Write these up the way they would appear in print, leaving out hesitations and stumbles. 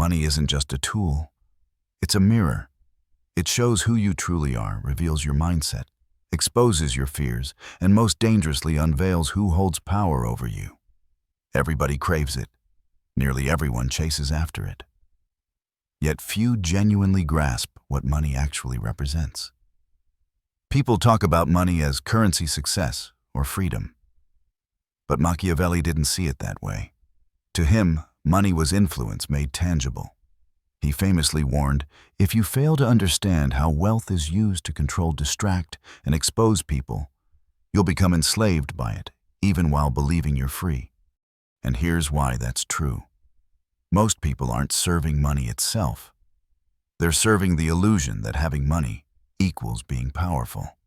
Money isn't just a tool. It's a mirror. It shows who you truly are, reveals your mindset, exposes your fears, and most dangerously unveils who holds power over you. Everybody craves it. Nearly everyone chases after it. Yet few genuinely grasp what money actually represents. People talk about money as currency success or freedom. But Machiavelli didn't see it that way. To him, money was influence made tangible. He famously warned, if you fail to understand how wealth is used to control, distract, and expose people, you'll become enslaved by it, even while believing you're free. And here's why that's true. Most people aren't serving money itself. They're serving the illusion that having money equals being powerful.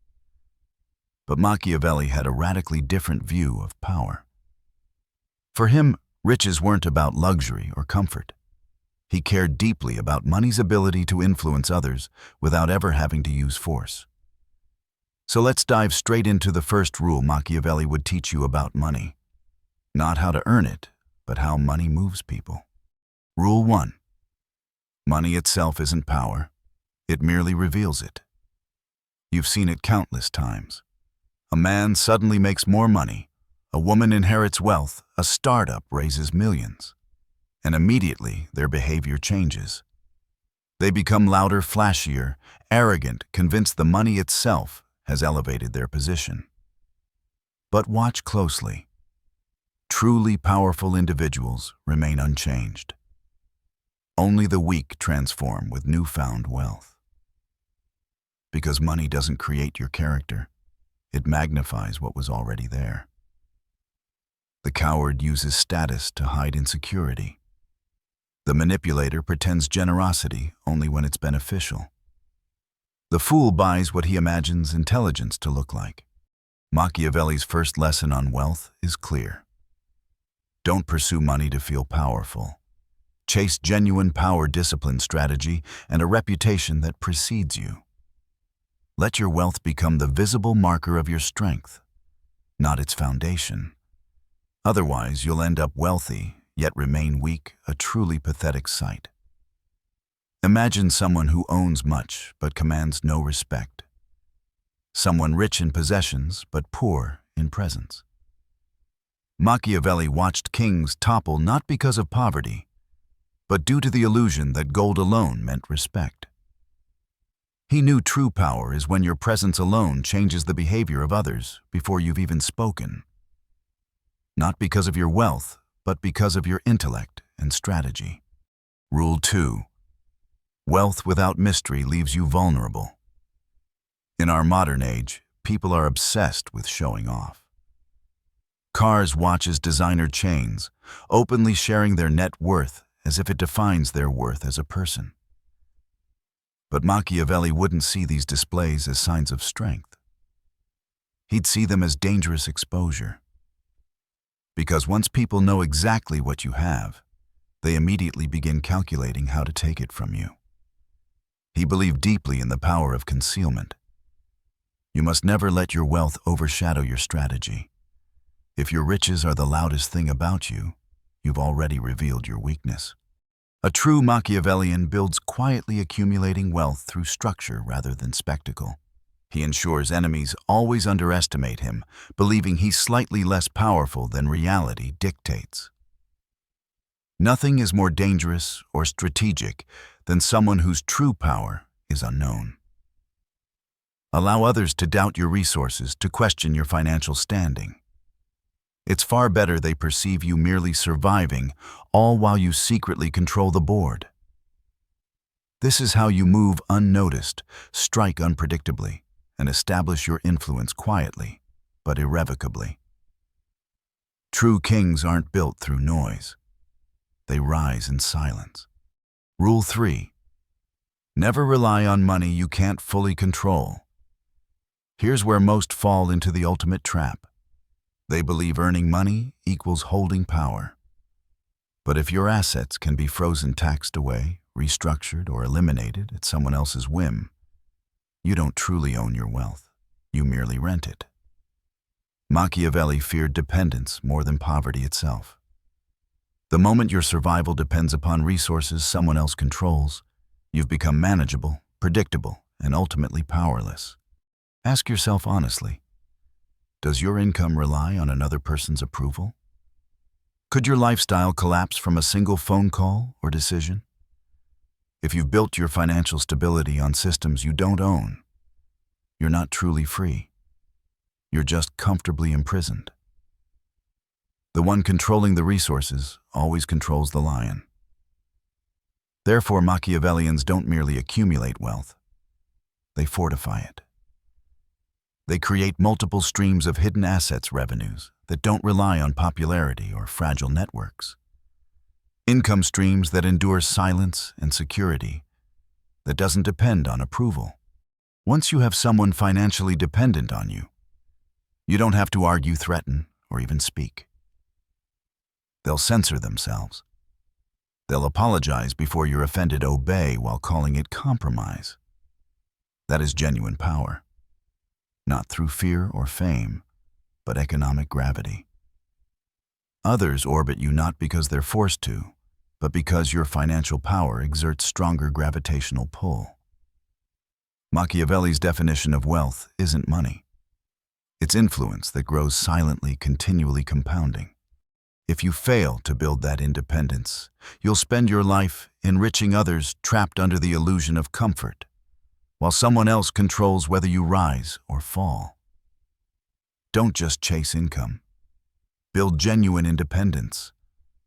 But Machiavelli had a radically different view of power. For him, riches weren't about luxury or comfort. He cared deeply about money's ability to influence others without ever having to use force. So let's dive straight into the first rule Machiavelli would teach you about money. Not how to earn it, but how money moves people. Rule 1. Money itself isn't power. It merely reveals it. You've seen it countless times. A man suddenly makes more money. A woman inherits wealth. A startup raises millions. And immediately their behavior changes. They become louder, flashier, arrogant, convinced the money itself has elevated their position. But watch closely. Truly powerful individuals remain unchanged. Only the weak transform with newfound wealth. Because money doesn't create your character, it magnifies what was already there. The coward uses status to hide insecurity. The manipulator pretends generosity only when it's beneficial. The fool buys what he imagines intelligence to look like. Machiavelli's first lesson on wealth is clear. Don't pursue money to feel powerful. Chase genuine power, discipline, strategy, and a reputation that precedes you. Let your wealth become the visible marker of your strength, not its foundation. Otherwise, you'll end up wealthy, yet remain weak, a truly pathetic sight. Imagine someone who owns much but commands no respect. Someone rich in possessions but poor in presence. Machiavelli watched kings topple not because of poverty, but due to the illusion that gold alone meant respect. He knew true power is when your presence alone changes the behavior of others before you've even spoken. Not because of your wealth, but because of your intellect and strategy. Rule 2. Wealth without mystery leaves you vulnerable. In our modern age, people are obsessed with showing off. Cars, watches, designer chains, openly sharing their net worth as if it defines their worth as a person. But Machiavelli wouldn't see these displays as signs of strength. He'd see them as dangerous exposure. Because once people know exactly what you have, they immediately begin calculating how to take it from you. He believed deeply in the power of concealment. You must never let your wealth overshadow your strategy. If your riches are the loudest thing about you, you've already revealed your weakness. A true Machiavellian builds quietly, accumulating wealth through structure rather than spectacle. He ensures enemies always underestimate him, believing he's slightly less powerful than reality dictates. Nothing is more dangerous or strategic than someone whose true power is unknown. Allow others to doubt your resources, to question your financial standing. It's far better they perceive you merely surviving, all while you secretly control the board. This is how you move unnoticed, strike unpredictably, and establish your influence quietly, but irrevocably. True kings aren't built through noise. They rise in silence. Rule 3. Never rely on money you can't fully control. Here's where most fall into the ultimate trap. They believe earning money equals holding power. But if your assets can be frozen, taxed away, restructured, or eliminated at someone else's whim, you don't truly own your wealth. You merely rent it. Machiavelli feared dependence more than poverty itself. The moment your survival depends upon resources someone else controls, you've become manageable, predictable, and ultimately powerless. Ask yourself honestly, does your income rely on another person's approval? Could your lifestyle collapse from a single phone call or decision? If you've built your financial stability on systems you don't own, you're not truly free. You're just comfortably imprisoned. The one controlling the resources always controls the lion. Therefore, Machiavellians don't merely accumulate wealth, they fortify it. They create multiple streams of hidden assets revenues that don't rely on popularity or fragile networks. Income streams that endure silence and security, that doesn't depend on approval. Once you have someone financially dependent on you, you don't have to argue, threaten, or even speak. They'll censor themselves. They'll apologize before you're offended, obey while calling it compromise. That is genuine power, not through fear or fame, but economic gravity. Others orbit you not because they're forced to, but because your financial power exerts stronger gravitational pull. Machiavelli's definition of wealth isn't money. It's influence that grows silently, continually compounding. If you fail to build that independence, you'll spend your life enriching others trapped under the illusion of comfort, while someone else controls whether you rise or fall. Don't just chase income. Build genuine independence,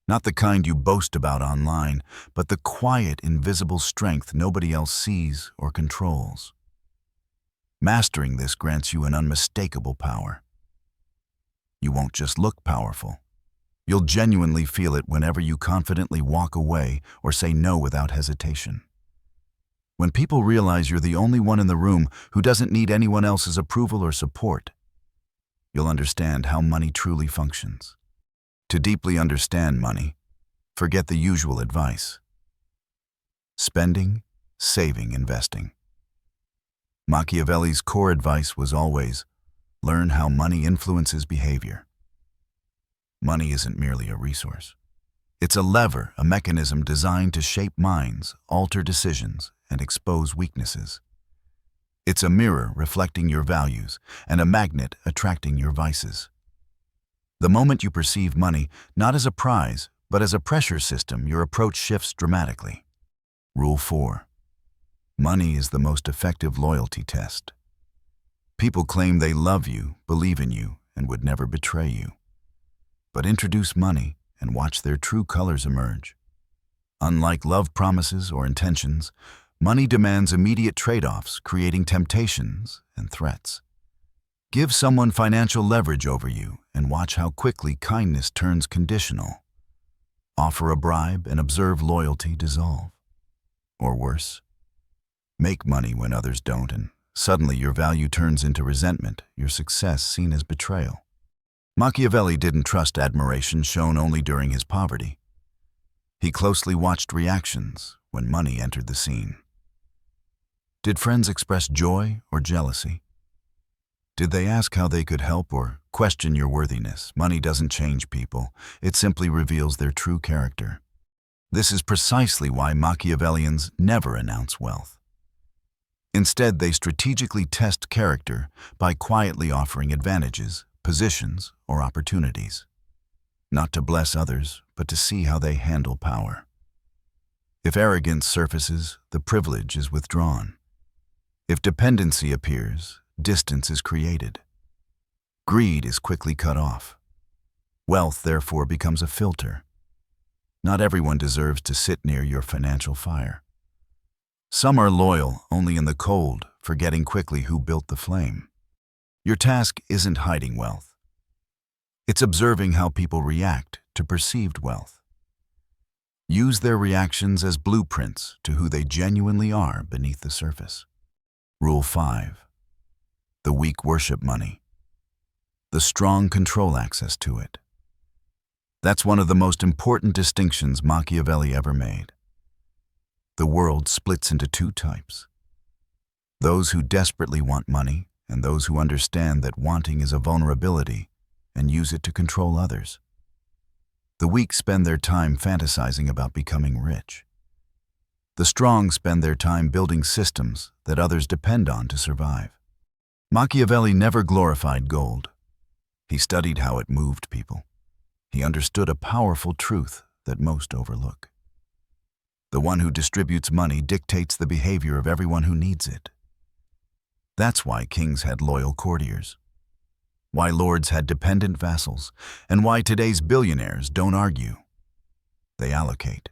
not the kind you boast about online, but the quiet, invisible strength nobody else sees or controls. Mastering this grants you an unmistakable power. You won't just look powerful. You'll genuinely feel it whenever you confidently walk away or say no without hesitation. When people realize you're the only one in the room who doesn't need anyone else's approval or support, you'll understand how money truly functions. To deeply understand money, forget the usual advice. Spending, saving, investing. Machiavelli's core advice was always, learn how money influences behavior. Money isn't merely a resource. It's a lever, a mechanism designed to shape minds, alter decisions, and expose weaknesses. It's a mirror reflecting your values and a magnet attracting your vices. The moment you perceive money not as a prize, but as a pressure system, your approach shifts dramatically. Rule 4. Money is the most effective loyalty test. People claim they love you, believe in you, and would never betray you. But introduce money and watch their true colors emerge. Unlike love promises or intentions, money demands immediate trade-offs, creating temptations and threats. Give someone financial leverage over you and watch how quickly kindness turns conditional. Offer a bribe and observe loyalty dissolve. Or worse, make money when others don't, and suddenly your value turns into resentment, your success seen as betrayal. Machiavelli didn't trust admiration shown only during his poverty. He closely watched reactions when money entered the scene. Did friends express joy or jealousy? Did they ask how they could help or question your worthiness? Money doesn't change people, it simply reveals their true character. This is precisely why Machiavellians never announce wealth. Instead, they strategically test character by quietly offering advantages, positions, or opportunities. Not to bless others, but to see how they handle power. If arrogance surfaces, the privilege is withdrawn. If dependency appears, distance is created. Greed is quickly cut off. Wealth, therefore, becomes a filter. Not everyone deserves to sit near your financial fire. Some are loyal only in the cold, forgetting quickly who built the flame. Your task isn't hiding wealth. It's observing how people react to perceived wealth. Use their reactions as blueprints to who they genuinely are beneath the surface. Rule 5. The weak worship money. The strong control access to it. That's one of the most important distinctions Machiavelli ever made. The world splits into two types. Those who desperately want money and those who understand that wanting is a vulnerability and use it to control others. The weak spend their time fantasizing about becoming rich. The strong spend their time building systems that others depend on to survive. Machiavelli never glorified gold. He studied how it moved people. He understood a powerful truth that most overlook. The one who distributes money dictates the behavior of everyone who needs it. That's why kings had loyal courtiers, why lords had dependent vassals, and why today's billionaires don't argue. They allocate.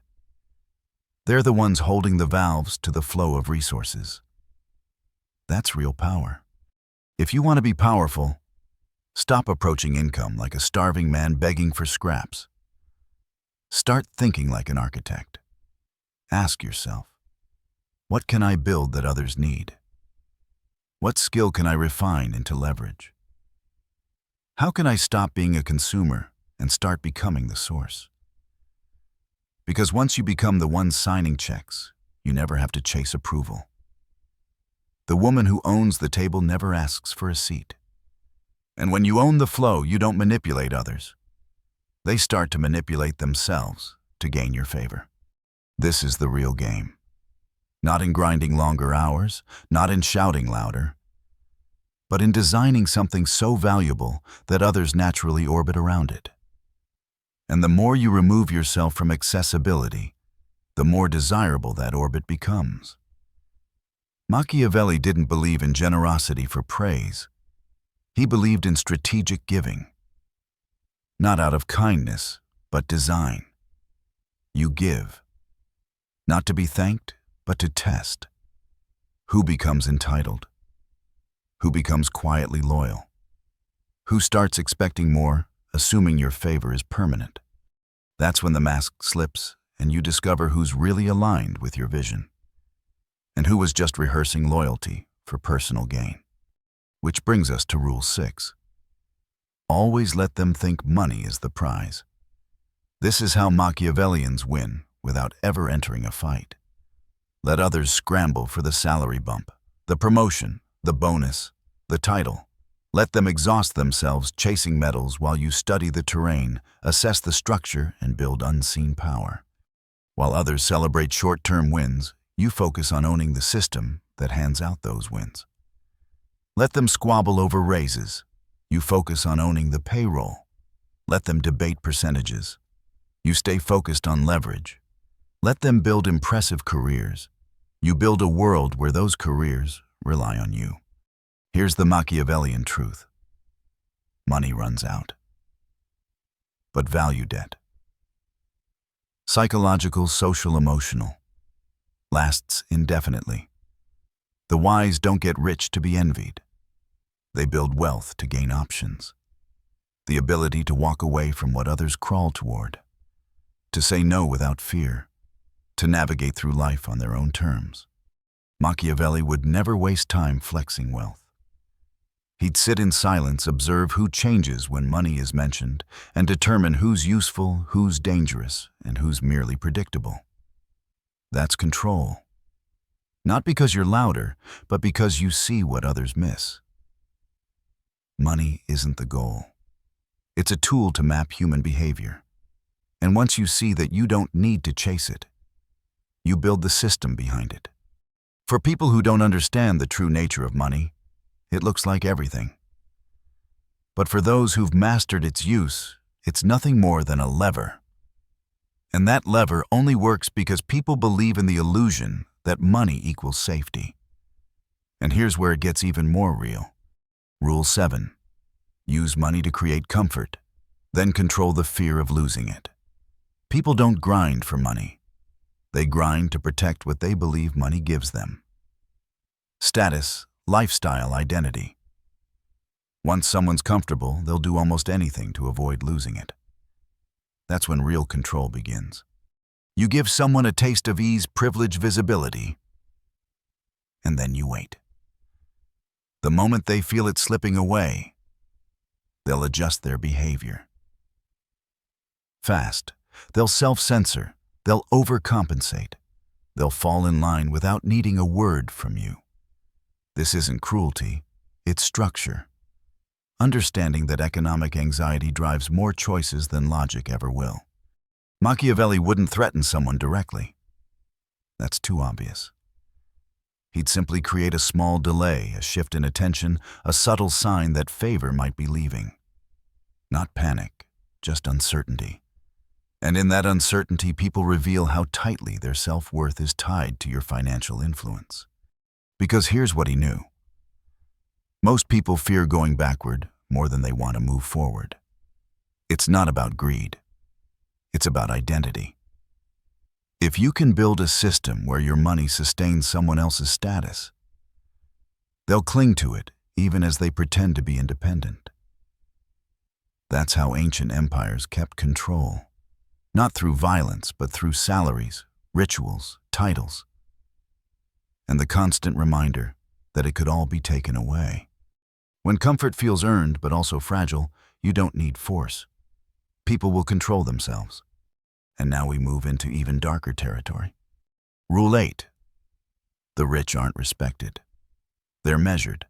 They're the ones holding the valves to the flow of resources. That's real power. If you want to be powerful, stop approaching income like a starving man begging for scraps. Start thinking like an architect. Ask yourself, what can I build that others need? What skill can I refine into leverage? How can I stop being a consumer and start becoming the source? Because once you become the one signing checks, you never have to chase approval. The woman who owns the table never asks for a seat. And when you own the flow, you don't manipulate others. They start to manipulate themselves to gain your favor. This is the real game. Not in grinding longer hours, not in shouting louder, but in designing something so valuable that others naturally orbit around it. And the more you remove yourself from accessibility, the more desirable that orbit becomes. Machiavelli didn't believe in generosity for praise. He believed in strategic giving. Not out of kindness, but design. You give, not to be thanked, but to test. Who becomes entitled? Who becomes quietly loyal? Who starts expecting more, assuming your favor is permanent? That's when the mask slips and you discover who's really aligned with your vision and who was just rehearsing loyalty for personal gain. Which brings us to Rule 6. Always let them think money is the prize. This is how Machiavellians win without ever entering a fight. Let others scramble for the salary bump, the promotion, the bonus, the title. Let them exhaust themselves chasing medals while you study the terrain, assess the structure, and build unseen power. While others celebrate short-term wins, you focus on owning the system that hands out those wins. Let them squabble over raises. You focus on owning the payroll. Let them debate percentages. You stay focused on leverage. Let them build impressive careers. You build a world where those careers rely on you. Here's the Machiavellian truth. Money runs out. But value debt, psychological, social, emotional, lasts indefinitely. The wise don't get rich to be envied. They build wealth to gain options. The ability to walk away from what others crawl toward. To say no without fear. To navigate through life on their own terms. Machiavelli would never waste time flexing wealth. He'd sit in silence, observe who changes when money is mentioned, and determine who's useful, who's dangerous, and who's merely predictable. That's control. Not because you're louder, but because you see what others miss. Money isn't the goal. It's a tool to map human behavior. And once you see that you don't need to chase it, you build the system behind it. For people who don't understand the true nature of money, it looks like everything. But for those who've mastered its use, it's nothing more than a lever. And that lever only works because people believe in the illusion that money equals safety. And here's where it gets even more real. Rule 7. Use money to create comfort, then control the fear of losing it. People don't grind for money. They grind to protect what they believe money gives them. Status, lifestyle, identity. Once someone's comfortable, they'll do almost anything to avoid losing it. That's when real control begins. You give someone a taste of ease, privilege, visibility, and then you wait. The moment they feel it slipping away, they'll adjust their behavior. Fast, they'll self-censor, they'll overcompensate, they'll fall in line without needing a word from you. This isn't cruelty, it's structure. Understanding that economic anxiety drives more choices than logic ever will. Machiavelli wouldn't threaten someone directly. That's too obvious. He'd simply create a small delay, a shift in attention, a subtle sign that favor might be leaving. Not panic, just uncertainty. And in that uncertainty, people reveal how tightly their self-worth is tied to your financial influence. Because here's what he knew. Most people fear going backward more than they want to move forward. It's not about greed. It's about identity. If you can build a system where your money sustains someone else's status, they'll cling to it even as they pretend to be independent. That's how ancient empires kept control. Not through violence, but through salaries, rituals, titles, and the constant reminder that it could all be taken away. When comfort feels earned but also fragile, you don't need force. People will control themselves. And now we move into even darker territory. Rule 8. The rich aren't respected. They're measured.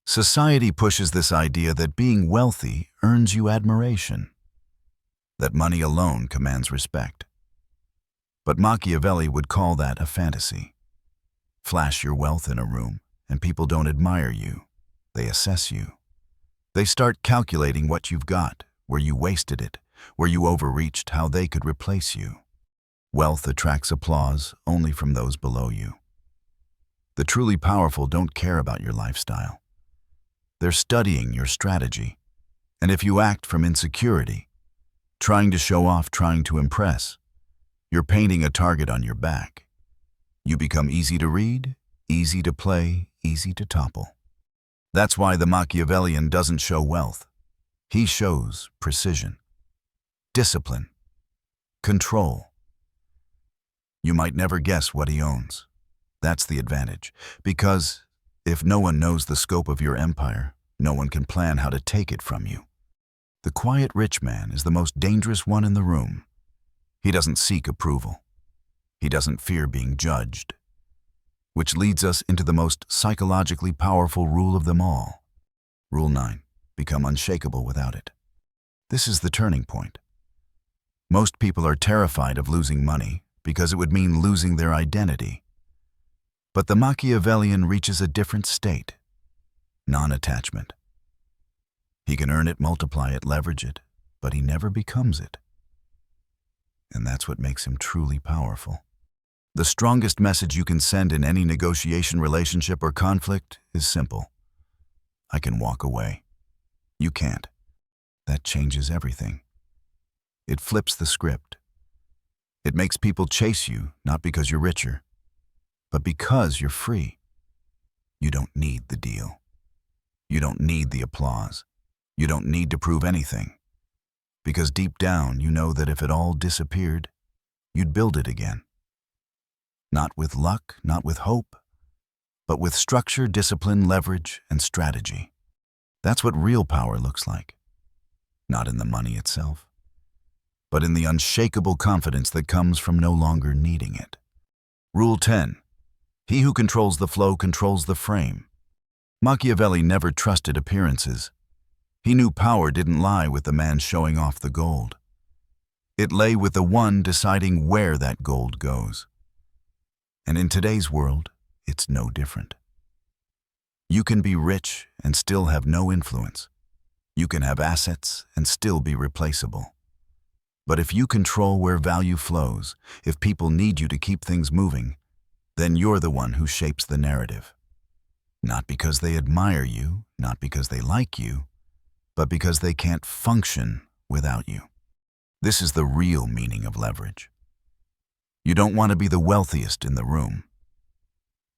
Society pushes this idea that being wealthy earns you admiration, that money alone commands respect. But Machiavelli would call that a fantasy. Flash your wealth in a room, and people don't admire you. They assess you. They start calculating what you've got, where you wasted it, where you overreached, how they could replace you. Wealth attracts applause only from those below you. The truly powerful don't care about your lifestyle. They're studying your strategy. And if you act from insecurity, trying to show off, trying to impress, you're painting a target on your back. You become easy to read, easy to play, easy to topple. That's why the Machiavellian doesn't show wealth. He shows precision, discipline, control. You might never guess what he owns. That's the advantage, because if no one knows the scope of your empire, no one can plan how to take it from you. The quiet rich man is the most dangerous one in the room. He doesn't seek approval. He doesn't fear being judged. Which leads us into the most psychologically powerful rule of them all. Rule 9. Become unshakable without it. This is the turning point. Most people are terrified of losing money because it would mean losing their identity. But the Machiavellian reaches a different state. Non-attachment. He can earn it, multiply it, leverage it, but he never becomes it. And that's what makes him truly powerful. The strongest message you can send in any negotiation, relationship, or conflict is simple. I can walk away. You can't. That changes everything. It flips the script. It makes people chase you, not because you're richer, but because you're free. You don't need the deal. You don't need the applause. You don't need to prove anything. Because deep down, you know that if it all disappeared, you'd build it again. Not with luck, not with hope, but with structure, discipline, leverage, and strategy. That's what real power looks like. Not in the money itself, but in the unshakable confidence that comes from no longer needing it. Rule 10. He who controls the flow controls the frame. Machiavelli never trusted appearances. He knew power didn't lie with the man showing off the gold. It lay with the one deciding where that gold goes. And in today's world, it's no different. You can be rich and still have no influence. You can have assets and still be replaceable. But if you control where value flows, if people need you to keep things moving, then you're the one who shapes the narrative. Not because they admire you, not because they like you, but because they can't function without you. This is the real meaning of leverage. You don't want to be the wealthiest in the room.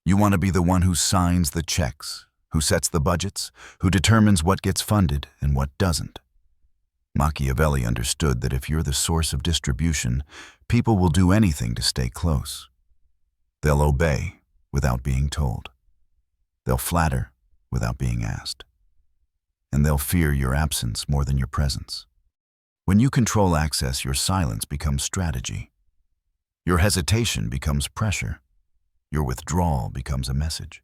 You want to be the one who signs the checks, who sets the budgets, who determines what gets funded and what doesn't. Machiavelli understood that if you're the source of distribution, people will do anything to stay close. They'll obey without being told. They'll flatter without being asked. And they'll fear your absence more than your presence. When you control access, your silence becomes strategy. Your hesitation becomes pressure. Your withdrawal becomes a message.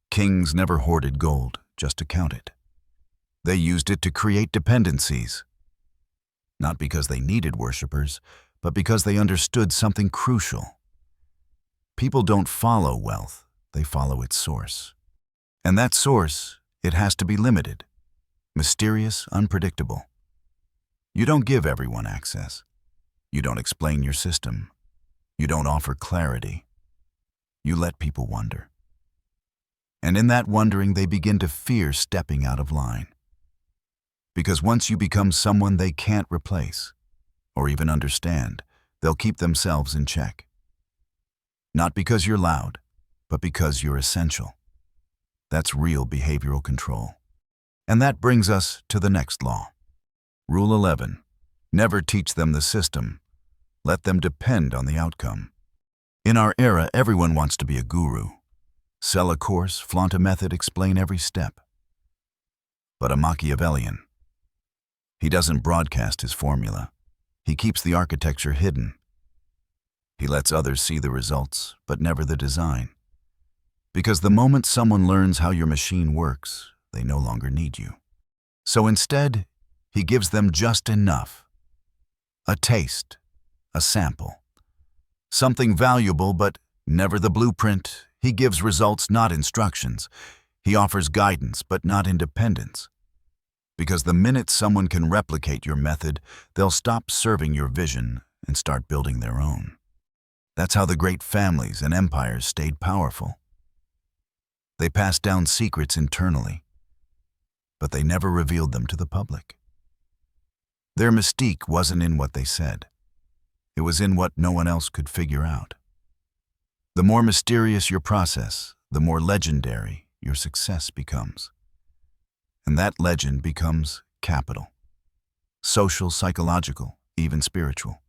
Kings never hoarded gold just to count it. They used it to create dependencies. not because they needed worshippers, but because they understood something crucial. People don't follow wealth, they follow its source. And that source, it has to be limited, mysterious, unpredictable. You don't give everyone access. You don't explain your system. You don't offer clarity. You let people wonder. And in that wondering, they begin to fear stepping out of line. Because once you become someone they can't replace, or even understand, they'll keep themselves in check. Not because you're loud, but because you're essential. That's real behavioral control. And that brings us to the next law. Rule 11. Never teach them the system. Let them depend on the outcome. In our era, everyone wants to be a guru. Sell a course, flaunt a method, explain every step. But a Machiavellian, he doesn't broadcast his formula. He keeps the architecture hidden. He lets others see the results, but never the design. Because the moment someone learns how your machine works, they no longer need you. So instead, he gives them just enough. A taste, a sample. Something valuable, but never the blueprint. He gives results, not instructions. He offers guidance, but not independence. Because the minute someone can replicate your method, they'll stop serving your vision and start building their own. That's how the great families and empires stayed powerful. They passed down secrets internally, but they never revealed them to the public. Their mystique wasn't in what they said. It was in what no one else could figure out. The more mysterious your process, the more legendary your success becomes. And that legend becomes capital. Social, psychological, even spiritual.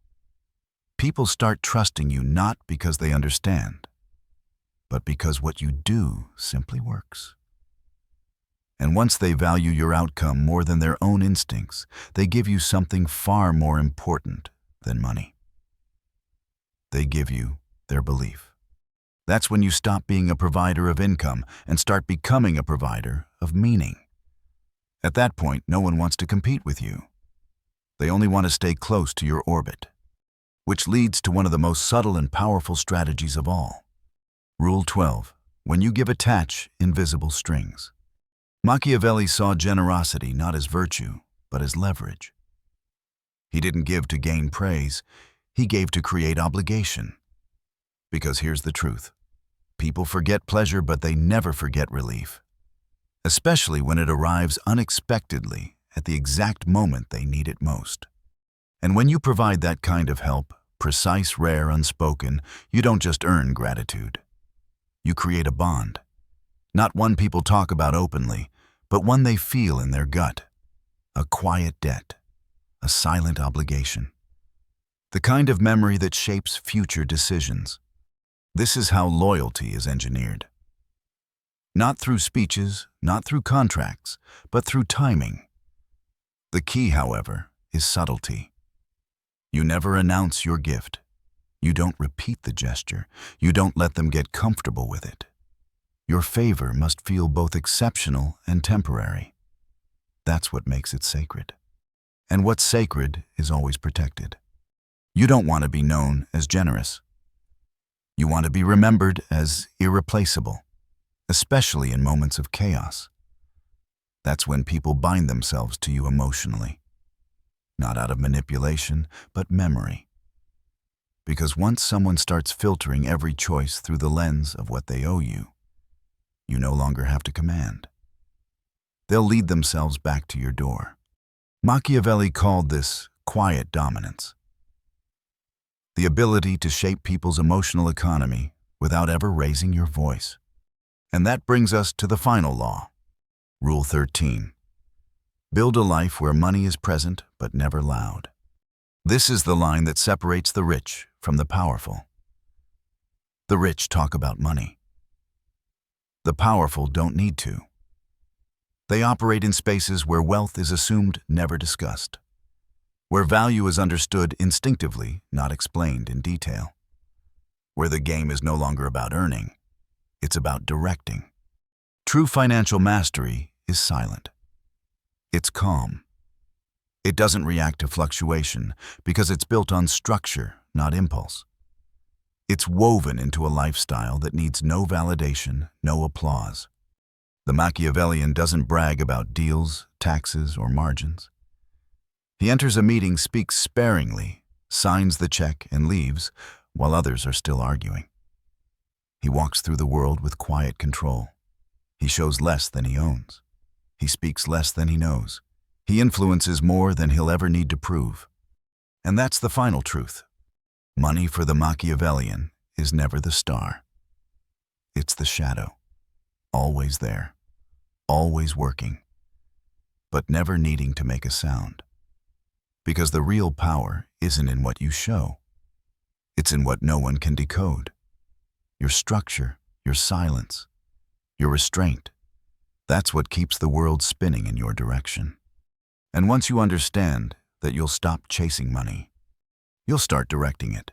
People start trusting you not because they understand, but because what you do simply works. And once they value your outcome more than their own instincts, they give you something far more important than money. They give you their belief. That's when you stop being a provider of income and start becoming a provider of meaning. At that point, no one wants to compete with you. They only want to stay close to your orbit, which leads to one of the most subtle and powerful strategies of all. Rule 12. When you give, attach invisible strings. Machiavelli saw generosity not as virtue, but as leverage. He didn't give to gain praise, he gave to create obligation. Because here's the truth. People forget pleasure, but they never forget relief. Especially when it arrives unexpectedly at the exact moment they need it most. And when you provide that kind of help, precise, rare, unspoken, you don't just earn gratitude. You create a bond. Not one people talk about openly, but one they feel in their gut. A quiet debt. A silent obligation. The kind of memory that shapes future decisions. This is how loyalty is engineered. Not through speeches, not through contracts, but through timing. The key, however, is subtlety. You never announce your gift. You don't repeat the gesture. You don't let them get comfortable with it. Your favor must feel both exceptional and temporary. That's what makes it sacred. And what's sacred is always protected. You don't want to be known as generous. You want to be remembered as irreplaceable, especially in moments of chaos. That's when people bind themselves to you emotionally. Not out of manipulation, but memory. Because once someone starts filtering every choice through the lens of what they owe you, you no longer have to command. They'll lead themselves back to your door. Machiavelli called this quiet dominance. The ability to shape people's emotional economy without ever raising your voice. And that brings us to the final law. Rule 13. Build a life where money is present but never loud. This is the line that separates the rich from the powerful. The rich talk about money. The powerful don't need to. They operate in spaces where wealth is assumed, never discussed. Where value is understood instinctively, not explained in detail. Where the game is no longer about earning, it's about directing. True financial mastery is silent. It's calm. It doesn't react to fluctuation because it's built on structure, not impulse. It's woven into a lifestyle that needs no validation, no applause. The Machiavellian doesn't brag about deals, taxes, or margins. He enters a meeting, speaks sparingly, signs the check, and leaves while others are still arguing. He walks through the world with quiet control. He shows less than he owns. He speaks less than he knows. He influences more than he'll ever need to prove. And that's the final truth. Money for the Machiavellian is never the star. It's the shadow, always there, always working, but never needing to make a sound. Because the real power isn't in what you show. It's in what no one can decode. Your structure, your silence, your restraint. That's what keeps the world spinning in your direction. And once you understand that you'll stop chasing money, you'll start directing it.